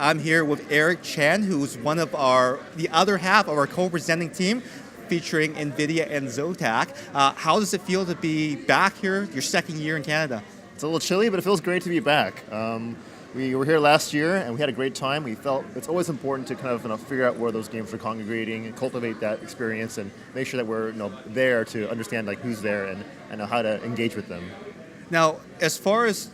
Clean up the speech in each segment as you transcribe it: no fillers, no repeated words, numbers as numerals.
I'm here with Eric Chen, who's the other half of our co-presenting team featuring Nvidia and Zotac. How does it feel to be back here, your second year in Canada? It's a little chilly, but it feels great to be back. We were here last year, and we had a great time. We felt it's always important to kind of figure out where those games are congregating and cultivate that experience and make sure that we're there to understand who's there and how to engage with them. Now, as far as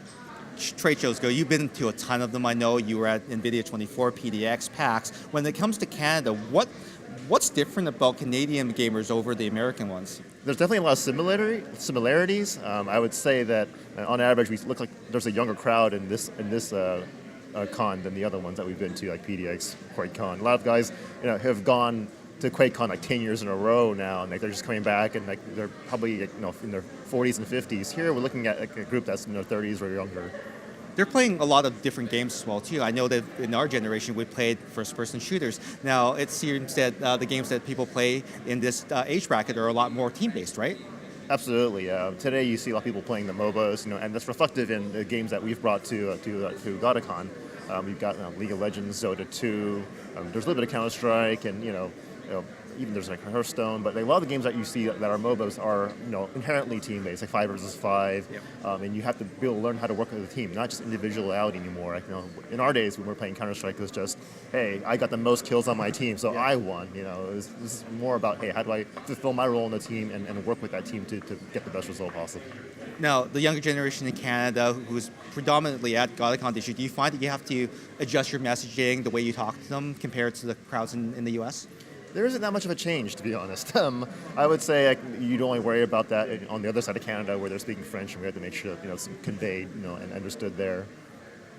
trade shows go, you've been to a ton of them. I know you were at Nvidia 24, PDX, PAX. When it comes to Canada, what's different about Canadian gamers over the American ones? There's definitely a lot of similarities. I would say that on average we look like there's a younger crowd in this con than the other ones that we've been to, like PDX, QuakeCon. A lot of guys have gone to QuakeCon 10 years in a row now, and they're just coming back, and they're probably in their 40s and 50s. Here we're looking at a group that's in their 30s or younger. They're playing a lot of different games as well too. I know that in our generation we played first-person shooters. Now it seems that the games that people play in this age bracket are a lot more team-based, right? Absolutely. Today you see a lot of people playing the MOBAs, and that's reflective in the games that we've brought to GottaCon. We've got League of Legends, Dota 2. There's a little bit of Counter-Strike, and even there's Hearthstone, but a lot of the games that you see that are MOBAs are inherently team-based, like 5 versus 5, yep. And you have to be able to learn how to work with a team, not just individuality anymore. In our days when we were playing Counter-Strike, it was just, hey, I got the most kills on my team, so yeah, I won. This is more about, hey, how do I fulfill my role in the team and work with that team to get the best result possible. Now, the younger generation in Canada, who's predominantly at GottaCon this year, do you find that you have to adjust your messaging, the way you talk to them, compared to the crowds in the U.S.? There isn't that much of a change, to be honest. I would say you'd only worry about that on the other side of Canada, where they're speaking French, and we have to make sure that it's conveyed, and understood there.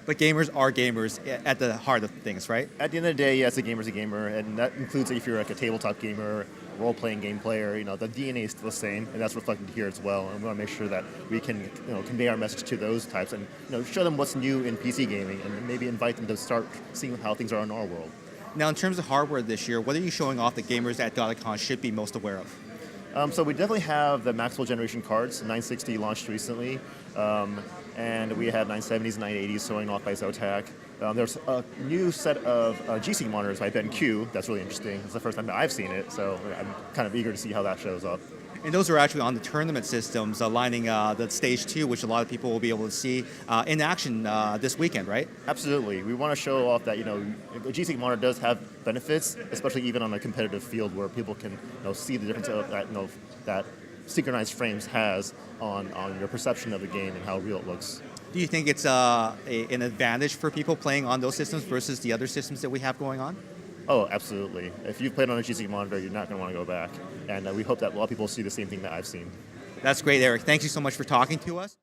But gamers are gamers at the heart of things, right? At the end of the day, yes, a gamer's a gamer, and that includes if you're a tabletop gamer, role-playing game player. The DNA is still the same, and that's reflected here as well. And we want to make sure that we can, convey our message to those types, and show them what's new in PC gaming, and maybe invite them to start seeing how things are in our world. Now, in terms of hardware this year, what are you showing off that gamers at GottaCon should be most aware of? So we definitely have the Maxwell generation cards. 960 launched recently, and we have 970s and 980s showing off by Zotac. There's a new set of GC monitors by BenQ. That's really interesting. It's the first time that I've seen it, so I'm kind of eager to see how that shows up. And those are actually on the tournament systems, lining the stage 2, which a lot of people will be able to see in action this weekend, right? Absolutely. We want to show off that a GC monitor does have benefits, especially even on a competitive field where people can see the difference of that synchronized frames has on your perception of the game and how real it looks. Do you think it's an advantage for people playing on those systems versus the other systems that we have going on? Oh, absolutely. If you've played on a GC monitor, you're not going to want to go back. And we hope that a lot of people see the same thing that I've seen. That's great, Eric. Thank you so much for talking to us.